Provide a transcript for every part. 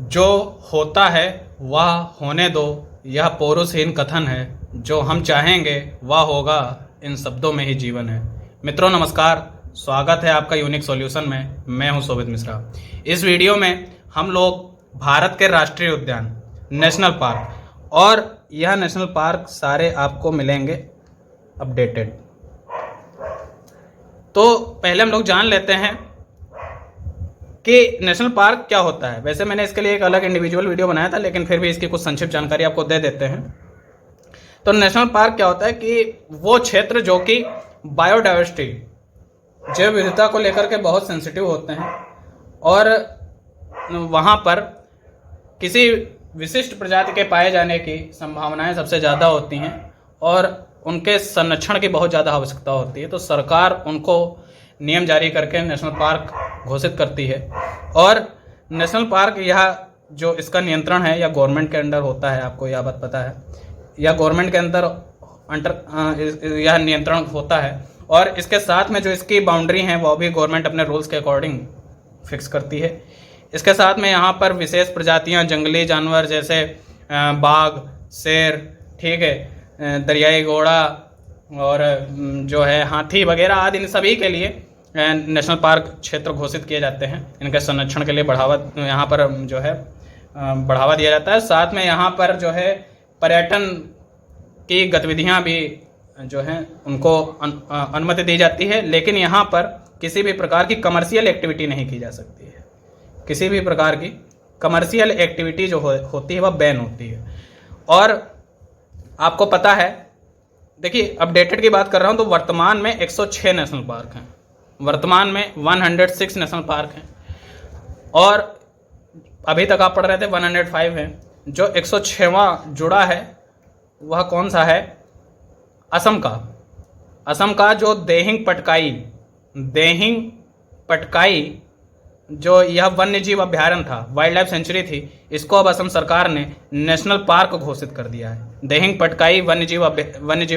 जो होता है वह होने दो, यह पौरुषहीन कथन है। जो हम चाहेंगे वह होगा, इन शब्दों में ही जीवन है। मित्रों नमस्कार, स्वागत है आपका यूनिक सॉल्यूशन में। मैं हूं शोभित मिश्रा। इस वीडियो में हम लोग भारत के राष्ट्रीय उद्यान, नेशनल पार्क, और यह नेशनल पार्क सारे आपको मिलेंगे अपडेटेड। तो पहले हम लोग जान लेते हैं कि नेशनल पार्क क्या होता है। वैसे मैंने इसके लिए एक अलग इंडिविजुअल वीडियो बनाया था, लेकिन फिर भी इसकी कुछ संक्षिप्त जानकारी आपको दे देते हैं। तो नेशनल पार्क क्या होता है कि वो क्षेत्र जो कि बायोडाइवर्सिटी, जैव विविधता को लेकर के बहुत सेंसिटिव होते हैं और वहाँ पर किसी विशिष्ट प्रजाति के पाए जाने की संभावनाएं सबसे ज़्यादा होती हैं और उनके संरक्षण की बहुत ज़्यादा आवश्यकता होती है। तो सरकार उनको नियम जारी करके नेशनल पार्क घोषित करती है। और नेशनल पार्क यह जो इसका नियंत्रण है या गवर्नमेंट के अंडर होता है, आपको यह बात पता है, या गवर्नमेंट के अंदर यह नियंत्रण होता है। और इसके साथ में जो इसकी बाउंड्री हैं वो भी गवर्नमेंट अपने रूल्स के अकॉर्डिंग फिक्स करती है। इसके साथ में यहाँ पर विशेष प्रजातियाँ, जंगली जानवर जैसे बाघ, शेर, ठीक है, दरियाई घोड़ा और जो है हाथी वगैरह आदि, इन सभी के लिए नेशनल पार्क क्षेत्र घोषित किए जाते हैं। इनके संरक्षण के लिए यहाँ पर जो है बढ़ावा दिया जाता है। साथ में यहाँ पर जो है पर्यटन की गतिविधियाँ भी जो हैं उनको अनुमति दी जाती है, लेकिन यहाँ पर किसी भी प्रकार की कमर्शियल एक्टिविटी नहीं की जा सकती है। किसी भी प्रकार की कमर्शियल एक्टिविटी जो होती है वह बैन होती है। और आपको पता है, देखिए अपडेटेड की बात कर रहा हूँ, तो वर्तमान में 106 नेशनल पार्क हैं। वर्तमान में 106 नेशनल पार्क हैं और अभी तक आप पढ़ रहे थे 105 हैं। जो 106वां जुड़ा है वह कौन सा है? असम का। असम का जो देहिंग पटकाई जो यह वन्य जीव अभ्यारण्य था, वाइल्ड लाइफ सेंचुरी थी, इसको अब असम सरकार ने नेशनल पार्क घोषित कर दिया है। देहिंग पटकाई वन्य जीव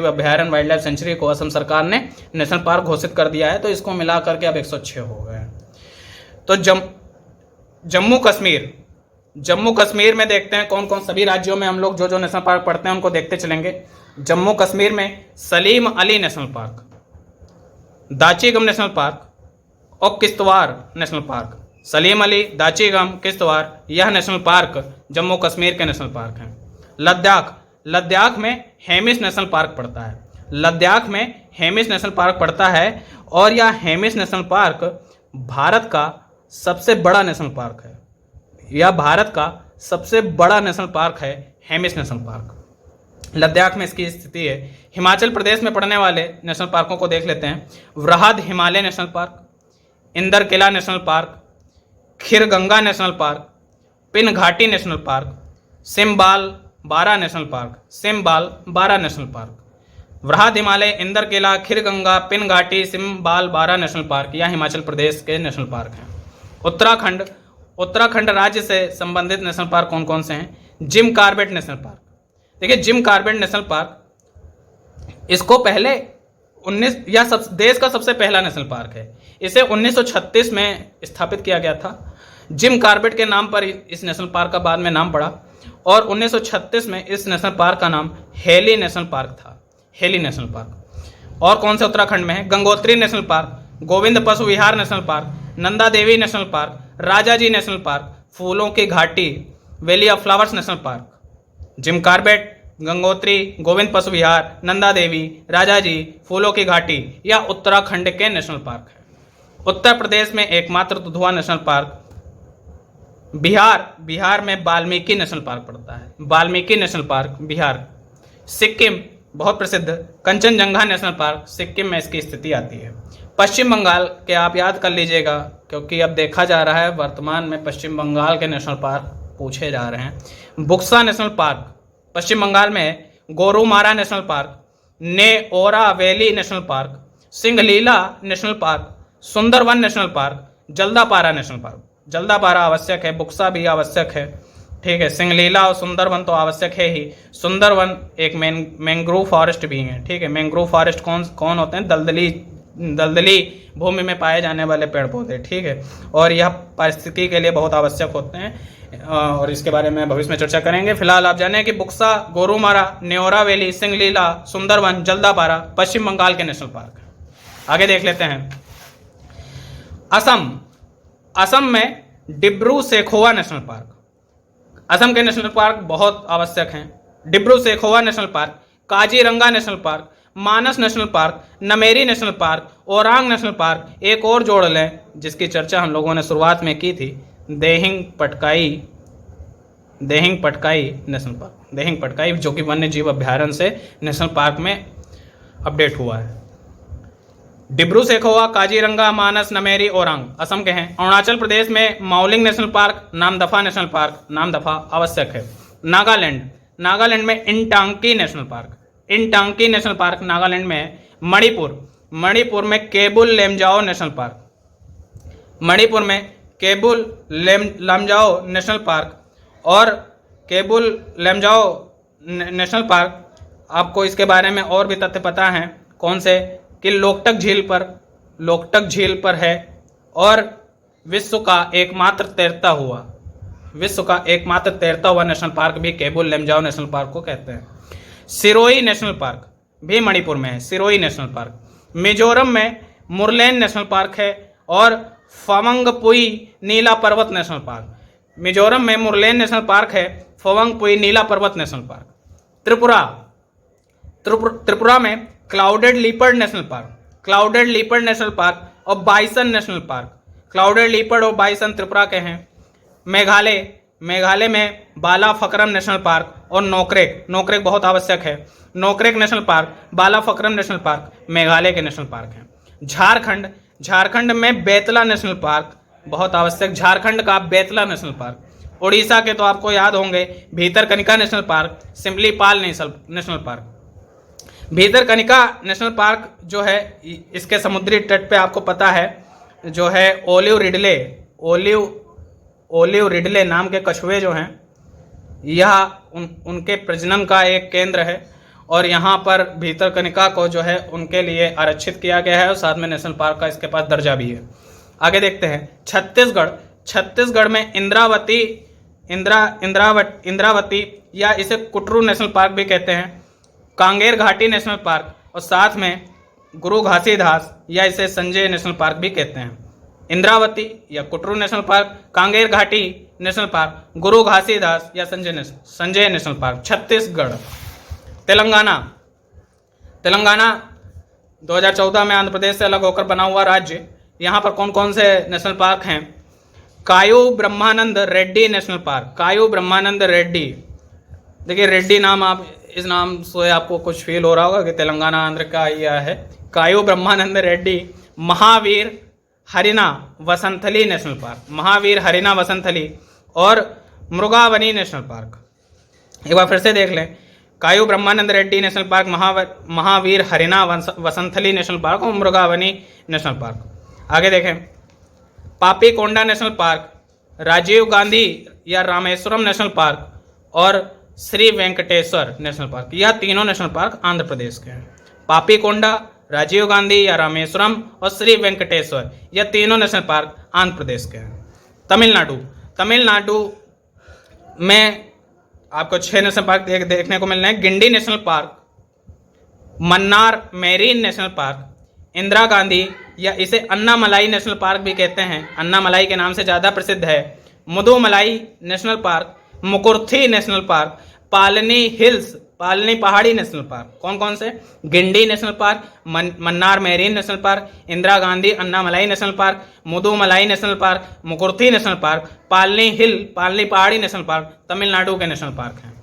अभ्यारण्य वाइल्ड लाइफ सेंचुरी को असम सरकार ने नेशनल पार्क घोषित कर दिया है। तो इसको मिला करके अब 106 हो गए हैं। तो जम्मू कश्मीर में देखते हैं कौन कौन, सभी राज्यों में हम लोग जो जो नेशनल पार्क पढ़ते हैं उनको देखते चलेंगे। जम्मू कश्मीर में Salim Ali national park, Dachigam national park और किश्तवाड़ नेशनल पार्क। सलीम अली, दाचीगम, किश्तवाड़, यह नेशनल पार्क जम्मू कश्मीर के नेशनल पार्क हैं। लद्दाख में हेमिस नेशनल पार्क पड़ता है। लद्दाख में हेमिस नेशनल पार्क पड़ता है और यह हेमिस नेशनल पार्क भारत का सबसे बड़ा नेशनल पार्क है। यह भारत का सबसे बड़ा नेशनल पार्क है, हेमिस नेशनल पार्क। लद्दाख में इसकी स्थिति है। हिमाचल प्रदेश में पड़ने वाले नेशनल पार्कों को देख लेते हैं। वृहद Himalaya national park, Inder Kila national park, Kheerganga national park, Pin घाटी national park, Simbalbara national park. वृहद हिमालय, इंदर किला, खीरगंगा, पिन घाटी, सिम्बाल बारा नेशनल पार्क, यह हिमाचल प्रदेश के नेशनल पार्क हैं। उत्तराखंड राज्य से संबंधित नेशनल पार्क कौन कौन से हैं? Jim Corbett national park. देखिए जिम कॉर्बेट नेशनल पार्क, इसको पहले देश का सबसे पहला नेशनल पार्क है। इसे 1936 में स्थापित किया गया था। जिम कॉर्बेट के नाम पर इस नेशनल पार्क का बाद में नाम पड़ा और 1936 में इस नेशनल पार्क का नाम हेली नेशनल पार्क था। Heli national park. और कौन से उत्तराखंड में है? Gangotri national park, Govind Pashu Vihar national park, Nanda Devi national park, Rajaji national park, फूलों की घाटी, valley of flowers national park. Jim Corbett, Gangotri, Govind Pashu Vihar, Nanda Devi, Rajaji, फूलों की घाटी, यह उत्तराखंड के नेशनल पार्क है। उत्तर प्रदेश में एकमात्र दुधवा नेशनल पार्क बिहार में वाल्मीकि नेशनल पार्क पड़ता है। Valmiki national park Bihar. सिक्किम बहुत प्रसिद्ध कंचनजंगा नेशनल पार्क, सिक्किम में इसकी स्थिति आती है। पश्चिम बंगाल के आप याद कर लीजिएगा, क्योंकि अब देखा जा रहा है वर्तमान में पश्चिम बंगाल के नेशनल पार्क पूछे जा रहे हैं। बुक्सा नेशनल पार्क पश्चिम बंगाल में है। Gorumara national park, Neora valley national park, Singalila national park, Sundarban national park, Jaldapara national park. Jaldapara आवश्यक है, बुक्सा भी आवश्यक है, ठीक है। सिंगलीला और सुंदरवन तो आवश्यक है ही। सुंदरवन एक मैंग्रोव फॉरेस्ट भी है, ठीक है। मैंग्रोव फॉरेस्ट कौन होते हैं? दलदली भूमि में पाए जाने वाले पेड़ पौधे, ठीक है। और यह पारिस्थितिकी के लिए बहुत आवश्यक होते हैं। और इसके बारे में भविष्य में चर्चा करेंगे। फिलहाल आप जानें कि बुक्सा, गोरुमारा, न्योरा वैली, सिंगलीला, सुंदरवन, जल्दापारा पश्चिम बंगाल के नेशनल पार्क। आगे देख लेते हैं असम। असम में डिब्रू सेखोवा नेशनल पार्क। असम के नेशनल पार्क बहुत आवश्यक हैं। Dibru Saikhowa national park, Kaziranga national park, Manas national park, Nameri national park, Orang national park. एक और जोड़ लें जिसकी चर्चा हम लोगों ने शुरुआत में की थी, देहिंग पटकाई नेशनल पार्क। देहिंग पटकाई जो कि वन्य जीव अभ्यारण्य से नेशनल पार्क में अपडेट हुआ है। डिब्रू सेखोवा, काजीरंगा, मानस, नमेरी, ओरांग असम के हैं। अरुणाचल प्रदेश में Mouling national park, Namdapha national park. Namdapha आवश्यक है। नागालैंड में Intanki national park. Intanki national park Nagaland में है। मणिपुर में केबुल लेमजाओ नेशनल पार्क। मणिपुर में केबुल लामजाओ नेशनल पार्क और केबुल लेमजाओ नेशनल पार्क। आपको इसके बारे में और भी तथ्य पता हैं। कौन से? कि लोकटक झील पर है और विश्व का एकमात्र तैरता हुआ नेशनल पार्क भी केबुल लेमजाओ नेशनल पार्क को कहते हैं। सिरोही नेशनल पार्क भी मणिपुर में है। Sirohi national park. मिजोरम में मुरलेन नेशनल पार्क है और फवंगपुई नीला पर्वत नेशनल पार्क। मिजोरम में मुरलेन नेशनल पार्क है, फवंगपुई नीला पर्वत नेशनल पार्क। त्रिपुरा में क्लाउडेड लीपर्ड नेशनल पार्क और bison national park. Clouded leopard और बाइसन त्रिपुरा के हैं। मेघालय में बालाफक्रम नेशनल पार्क और नोकरेक बहुत आवश्यक है। Nokrek national park, Balpakram national park Meghalaya के नेशनल पार्क हैं। झारखंड में बेतला नेशनल पार्क बहुत आवश्यक। झारखंड का बेतला नेशनल पार्क। उड़ीसा के तो आपको याद होंगे Bhitarkanika national park, Similipal national park. Bhitarkanika national park जो है इसके समुद्री तट पे आपको पता है जो है ओलिव रिडले नाम के कछुए जो हैं, यह उनके प्रजनन का एक केंद्र है और यहाँ पर भीतरकनिका को जो है उनके लिए आरक्षित किया गया है और साथ में नेशनल पार्क का इसके पास दर्जा भी है। आगे देखते हैं छत्तीसगढ़ में इंद्रावती या इसे कुटरू नेशनल पार्क भी कहते हैं। कांगेर घाटी नेशनल पार्क और साथ में गुरु घासीदास या इसे संजय नेशनल पार्क भी कहते हैं। इंद्रावती या कुटरू नेशनल पार्क, कांगेर घाटी नेशनल पार्क, गुरु घासीदास या संजय नेशनल पार्क। छत्तीसगढ़। तेलंगाना 2014 में आंध्र प्रदेश से अलग होकर बना हुआ राज्य। यहाँ पर कौन कौन से नेशनल पार्क हैं? कायू ब्रह्मानंद रेड्डी नेशनल पार्क। कायू ब्रह्मानंद रेड्डी, देखिए रेड्डी नाम, आप इस नाम से आपको कुछ फील हो रहा होगा कि तेलंगाना आंध्र का यह है। कायू ब्रह्मानंद रेड्डी। महावीर हरिना वसंथली नेशनल पार्क। महावीर हरिना वसंथली और मृगावनी नेशनल पार्क। एक बार फिर से देख लें, कायू ब्रह्मानंद रेड्डी नेशनल पार्क, महावीर हरिना वसंथली नेशनल पार्क और मृगावनी नेशनल पार्क। आगे देखें, पापीकोंडा नेशनल पार्क, राजीव गांधी या रामेश्वरम नेशनल पार्क और श्री वेंकटेश्वर नेशनल पार्क। यह तीनों नेशनल पार्क आंध्र प्रदेश के हैं। पापीकोंडा, राजीव गांधी या रामेश्वरम और श्री वेंकटेश्वर, यह तीनों नेशनल पार्क आंध्र प्रदेश के हैं। तमिलनाडु में आपको 6 नेशनल पार्क देखने को मिल रहे हैं। Guindy national park, Mannar marine national park, Indira Gandhi या इसे अन्नामलाई नेशनल पार्क भी कहते हैं, अन्नामलाई के नाम से ज़्यादा प्रसिद्ध है। Mudumalai national park, Mukurthi national park, Palani hills, Palani पहाड़ी नेशनल पार्क। कौन कौन से? Guindy national park, Mannar marine national park, Indira Gandhi Annamalai national park, Mudumalai national park, Mukurthi national park, Palani hill, Palani पहाड़ी नेशनल पार्क तमिलनाडु के नेशनल पार्क हैं।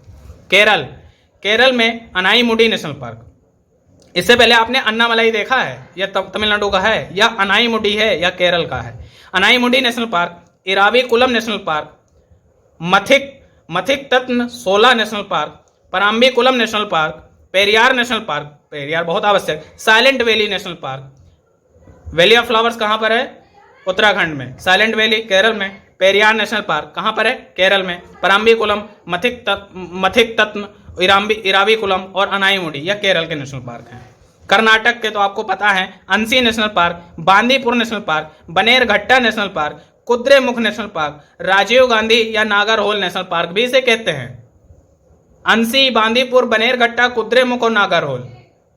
केरल में अनाईमुडी नेशनल पार्क। इससे पहले आपने अन्नामलाई देखा है? यह तमिलनाडु का है या अनाईमुडी है या केरल का है? Anamudi national park, Eravikulam national park, Mathikettan 16 national park, Parambikulam national park, Periyar national park, Periyar बहुत आवश्यक, silent valley national park. Valley of flowers कहाँ पर है? उत्तराखंड में। साइलेंट वैली केरल में। पेरियार नेशनल पार्क कहाँ पर है? केरल में। पराम्बीकुलम, मथिक तत्न, इराविकुलम और अनाईमुडी यह केरल के नेशनल पार्क हैं। कर्नाटक के तो आपको पता है, Anshi national park, Bandipur national park, Bannerghatta national park, Kudremukh national park, Rajiv Gandhi या नागरहोल नेशनल पार्क भी इसे कहते हैं। अंसी, बांदीपुर, बनेरघट्टा, कुद्रेमुख और नागरहोल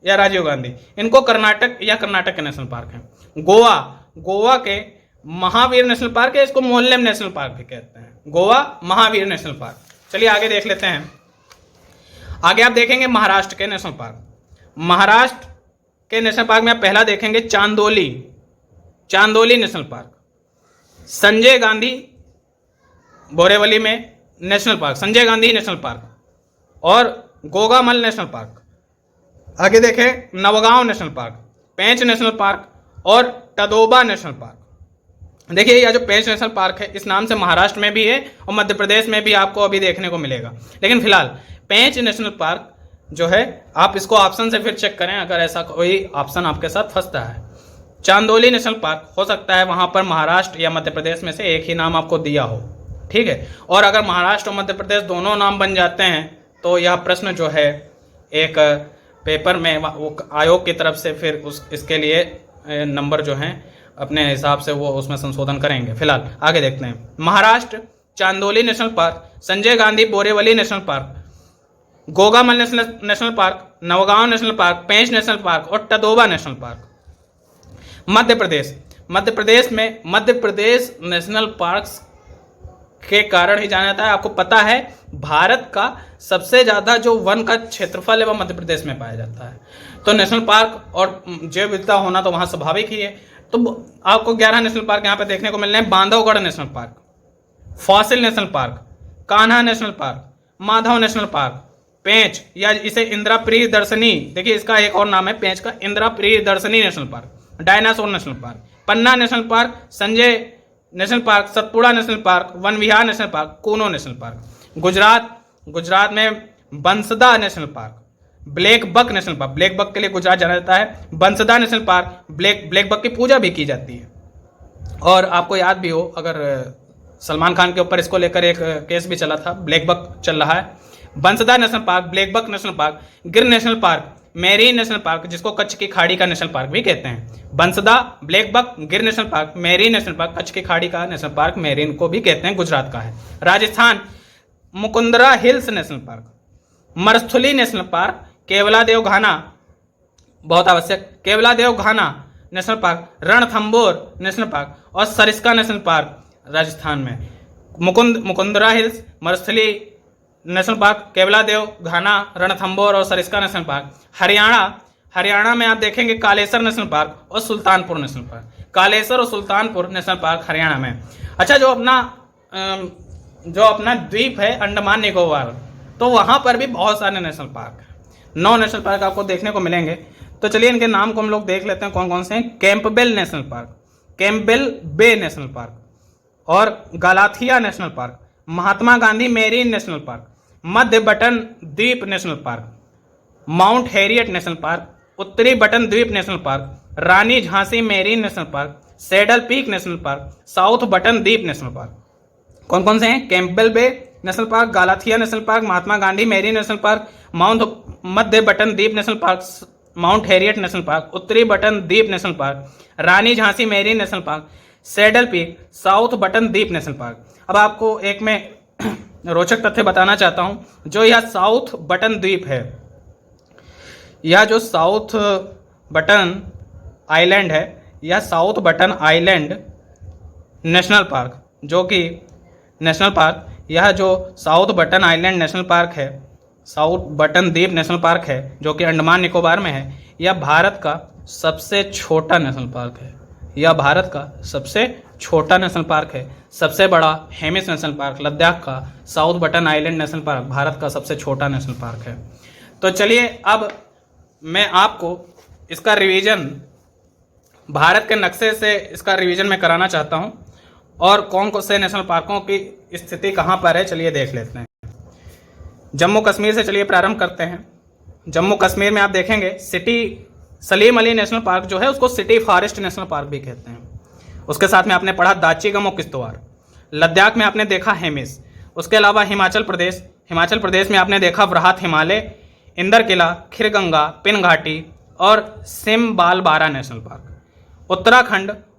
या राजीव गांधी, इनको कर्नाटक के नेशनल पार्क हैं। गोवा, गोवा के महावीर नेशनल पार्क है, इसको मोल्लेम नेशनल पार्क भी कहते हैं। Goa Mahavir national park. चलिए आगे देख लेते हैं। आगे आप देखेंगे महाराष्ट्र के नेशनल पार्क। महाराष्ट्र के नेशनल पार्क में आप पहला देखेंगे चांदोली नेशनल पार्क, संजय गांधी बोरेवली में national park, Sanjay Gandhi national park, और गोगामल नेशनल पार्क। आगे देखें Navgaon national park, Pench national park और टडोबा नेशनल पार्क। देखिए यह जो पेंच नेशनल पार्क है इस नाम से महाराष्ट्र में भी है और मध्य प्रदेश में भी आपको अभी देखने को मिलेगा। लेकिन फिलहाल पेंच नेशनल पार्क जो है, आप इसको ऑप्शन से फिर चेक करें अगर ऐसा कोई ऑप्शन आपके साथ फंसता है। चांदोली नेशनल पार्क हो सकता है वहां पर महाराष्ट्र या मध्य प्रदेश में से एक ही नाम आपको दिया हो, ठीक है। और अगर महाराष्ट्र और मध्य प्रदेश दोनों नाम बन जाते हैं तो यह प्रश्न जो है एक पेपर में वो आयोग की तरफ से फिर इसके लिए नंबर जो हैं अपने हिसाब से वो उसमें संशोधन करेंगे। फिलहाल आगे देखते हैं। Maharashtra Chandoli national park, Sanjay Gandhi Borivali national park, Gugamal national park, Navegaon national park, Pench national park और टडोबा नेशनल पार्क। मध्य प्रदेश में मध्य प्रदेश नेशनल पार्क्स के कारण ही जाना जाता है। आपको पता है भारत का सबसे ज्यादा जो वन का क्षेत्रफल है वह मध्य प्रदेश में पाया जाता है। तो नेशनल पार्क और जैव विविधता होना तो वहां स्वाभाविक ही है। तो आपको 11 नेशनल पार्क यहाँ पे देखने को मिल रहे हैं। Bandhavgarh national park, fossil national park, Kanha national park, Madhav national park, Pench या इसे इंदिरा प्रियदर्शनी, देखिए इसका एक और नाम है पेंच का, Indira Priyadarshini national park, dinosaur national park, Panna national park, Sanjay national park, Satpura national park, Van Vihar national park, Kuno national park. Gujarat में Bansda national park, blackbuck national park, blackbuck के लिए गुजरात जाना जाता है। Bansda national park, blackbuck की पूजा भी की जाती है। और आपको याद भी हो, अगर सलमान खान के ऊपर इसको लेकर एक केस भी चला था, ब्लैक बक चल रहा है। Bansda national park, blackbuck national park, Gir national park, marine national park जिसको कच्छ की खाड़ी का नेशनल पार्क भी कहते हैं। बंसदा, ब्लैक बक, गिर national park, marine national park, Kutch की खाड़ी का नेशनल पार्क, मेरीन को भी कहते हैं, गुजरात का है। Rajasthan Mukundra hills national park, Marusthali national park, Keoladeo Ghana, बहुत आवश्यक, Keoladeo Ghana national park, Ranthambore national park और सरिस्का नेशनल पार्क राजस्थान में। Mukundra hills, Marusthali national park, Keoladeo Ghana, Ranthambore और सरिस्का नेशनल पार्क। हरियाणा में आप देखेंगे कालेसर नेशनल पार्क और सुल्तानपुर नेशनल पार्क, कालेसर और सुल्तानपुर नेशनल पार्क हरियाणा में। अच्छा, जो अपना द्वीप है अंडमान निकोबार, तो वहां पर भी बहुत सारे नेशनल पार्क हैं। 9 नेशनल पार्क आपको देखने को मिलेंगे। तो चलिए इनके नाम को हम लोग देख लेते हैं कौन कौन से हैं। Campbell national park, Campbell bay national park और Galathea national park, Mahatma Gandhi marine national park, मध्य बटन द्वीप national park, mount Harriet national park, उत्तरी बटन द्वीप national park, Rani Jhansi marine national park, saddle peak national park, south Button द्वीप national park. कौन कौन से हैं? Campbell bay national park, Galathea national park, Mahatma Gandhi marine national park, मध्य Button द्वीप national park, mount Harriet national park, उत्तरी Button द्वीप national park, Rani Jhansi marine national park, saddle peak, south Button द्वीप नेशनल पार्क। अब आपको एक मैं रोचक तथ्य बताना चाहता हूं। जो यह साउथ बटन द्वीप है, यह जो साउथ बटन आइलैंड है, यह south button island national park, जो कि नेशनल पार्क, यह जो south button island national park है, साउथ बटन द्वीप नेशनल पार्क है, जो कि अंडमान निकोबार में है, यह भारत का सबसे छोटा नेशनल पार्क है। यह भारत का सबसे छोटा नेशनल पार्क है। सबसे बड़ा हेमिस नेशनल पार्क लद्दाख का, south button island national park Bharat का सबसे छोटा नेशनल पार्क है। तो चलिए अब मैं आपको इसका रिवीजन, भारत के नक्शे से इसका रिवीजन मैं कराना चाहता हूं और कौन कौन से नेशनल पार्कों की स्थिति कहां पर है, चलिए देख लेते हैं। जम्मू कश्मीर से चलिए प्रारंभ करते हैं। जम्मू कश्मीर में आप देखेंगे city Salim Ali national park जो है उसको सिटी फॉरेस्ट नेशनल पार्क भी कहते हैं। उसके साथ में आपने पढ़ा दाचीगम और किश्तवाड़। लद्दाख में आपने देखा हेमिस। उसके अलावा हिमाचल प्रदेश में आपने देखा वृहत हिमालय, इंदर किला, खीरगंगा, पिन घाटी और सिमबालबारा नेशनल पार्क।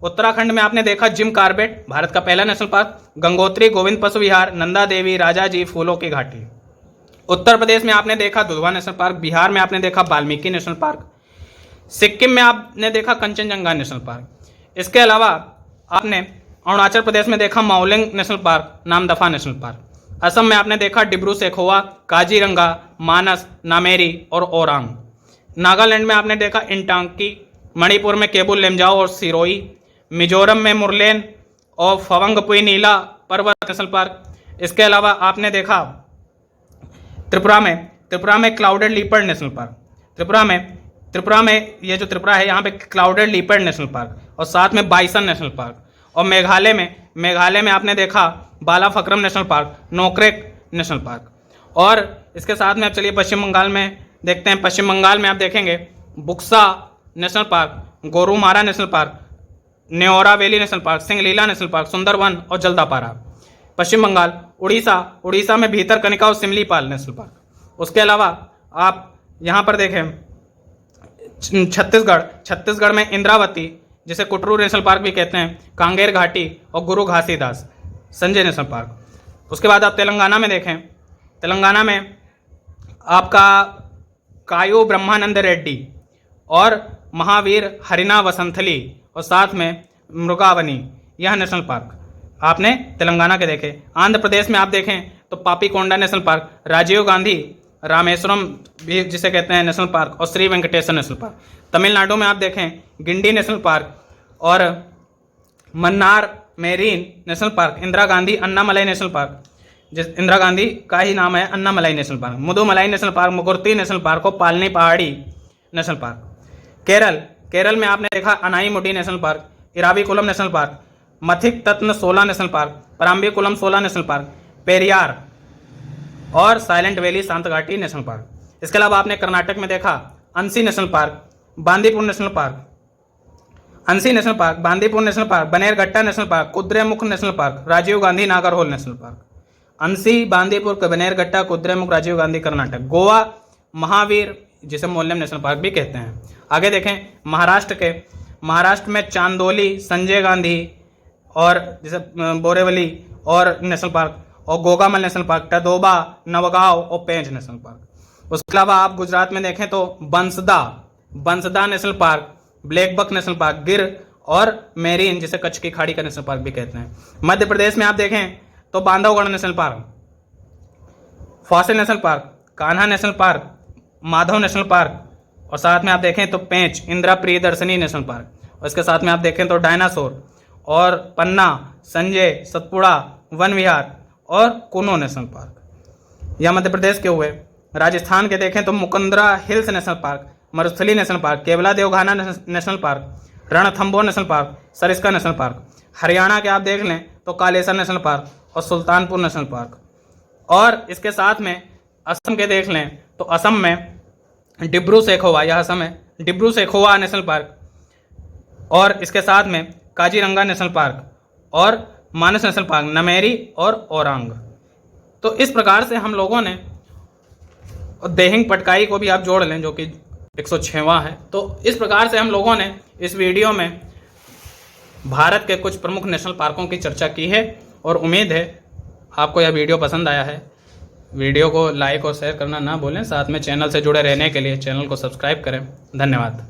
उत्तराखंड में आपने देखा जिम कार्बेट, भारत का पहला नेशनल पार्क। गंगोत्री गोविंद पशु विहार, नंदा देवी, राजा जी, फूलों की घाटी। उत्तर प्रदेश में आपने देखा दुधवा नेशनल पार्क। बिहार में आपने देखा वाल्मीकि नेशनल पार्क। सिक्किम में आपने देखा कंचनजंगा नेशनल पार्क। इसके अलावा आपने अरुणाचल प्रदेश में देखा Mouling national park, Namdapha national park. Assam में आपने देखा डिब्रू सेखोवा, काजीरंगा, मानस, नामेरी और ओरांग। नागालैंड में आपने देखा इंटांकी। मणिपुर में केबुल लेमजाओ और सिरोई। मिजोरम में मुरलेन और फवंगपुई नीला पर्वत नेशनल पार्क। इसके अलावा आपने देखा त्रिपुरा में clouded leopard national park. Tripura में ये जो त्रिपुरा है यहाँ पे क्लाउडेड लीपर्ड नेशनल पार्क और साथ में बाइसन नेशनल पार्क। और मेघालय में आपने देखा Balpakram national park, Nokrek national park. और इसके साथ में आप चलिए पश्चिम बंगाल में देखते हैं। पश्चिम बंगाल में आप देखेंगे Buxa national park, Gorumara national park, Neora valley national park, Singalila national park, Sundarban और जल्दापारा। पश्चिम बंगाल। उड़ीसा में भीतरकनिका और सिमलीपाल नेशनल पार्क। उसके अलावा आप यहाँ पर देखें छत्तीसगढ़ में इंद्रावती, जिसे कुटरू नेशनल पार्क भी कहते हैं, कांगेर घाटी और गुरु घासीदास संजय नेशनल पार्क। उसके बाद आप तेलंगाना में देखें, तेलंगाना में आपका कायू ब्रह्मानंद रेड्डी और महावीर हरिना वसंथली और साथ में मृगावनी, यह नेशनल पार्क आपने तेलंगाना के देखे। आंध्र प्रदेश में आप देखें तो पापीकोंडा नेशनल पार्क, राजीव गांधी रामेश्वरम भी जिसे कहते हैं नेशनल पार्क और श्री वेंकटेश्वर नेशनल पार्क। तमिलनाडु में आप देखें गिंडी नेशनल पार्क और Mannar marine national park, Indira Gandhi Annamalai national park, जिस इंदिरा गांधी का ही नाम है Anamalai national park, Mudumalai national park, Mukurthi national park और पालनी पहाड़ी नेशनल पार्क। केरल में आपने देखा Anamudi national park, Eravikulam national park, Mathikettan 16 national park, Parambikulam 16 national park, Periyar और साइलेंट वैली सांतघाटी नेशनल पार्क। इसके अलावा आपने कर्नाटक में देखा Anshi national park, Bandipur national park, Anshi national park, Bandipur national park, Bannerghatta national park, Kudremukh national park, Rajiv Gandhi Nagarhole national park. Anshi, Bandipur, Bannerghatta, Kudremukh, Rajiv Gandhi, Karnataka. Goa Mahavir, जिसे मोल्यम नेशनल पार्क भी कहते हैं। आगे देखें महाराष्ट्र में चांदोली, संजय गांधी और जैसे बोरेवली और नेशनल पार्क, और गोगामल नेशनल पार्क, टदोबा, नवगांव और पेंच नेशनल पार्क। उसके अलावा आप गुजरात में देखें तो Bansda national park, blackbuck national park, Gir और मेरीन, जिसे कच्छ की खाड़ी का नेशनल पार्क भी कहते हैं। मध्य प्रदेश में आप देखें तो Bandhavgarh national park, fossil national park, Kanha national park, Madhav national park और साथ में आप देखें तो पेंच, इंदिरा प्रियदर्शनी नेशनल पार्क। और इसके साथ में आप देखें तो डायनासोर और पन्ना, संजय, सतपुड़ा वन विहार और कुनो नेशनल पार्क। यह मध्य प्रदेश के हुए। राजस्थान के देखें तो Mukundra hills national park, Marusthali national park, Keoladeo देवघाना national park, Ranthambore national park, Sariska national park. Haryana के आप देख लें तो कालेसर नेशनल पार्क और सुल्तानपुर नेशनल पार्क। और इसके साथ में असम के देख लें तो असम में डिब्रू सेखोवा, यह असम है, डिब्रू सेखोवा नेशनल पार्क और इसके साथ में काजीरंगा नेशनल पार्क और मानस नेशनल पार्क, नमेरी और ओरांग। तो इस प्रकार से हम लोगों ने, देहिंग पटकाई को भी आप जोड़ लें जो कि 106वां है। तो इस प्रकार से हम लोगों ने इस वीडियो में भारत के कुछ प्रमुख नेशनल पार्कों की चर्चा की है और उम्मीद है आपको यह वीडियो पसंद आया है। वीडियो को लाइक और शेयर करना ना भूलें। साथ में चैनल से जुड़े रहने के लिए चैनल को सब्सक्राइब करें। धन्यवाद।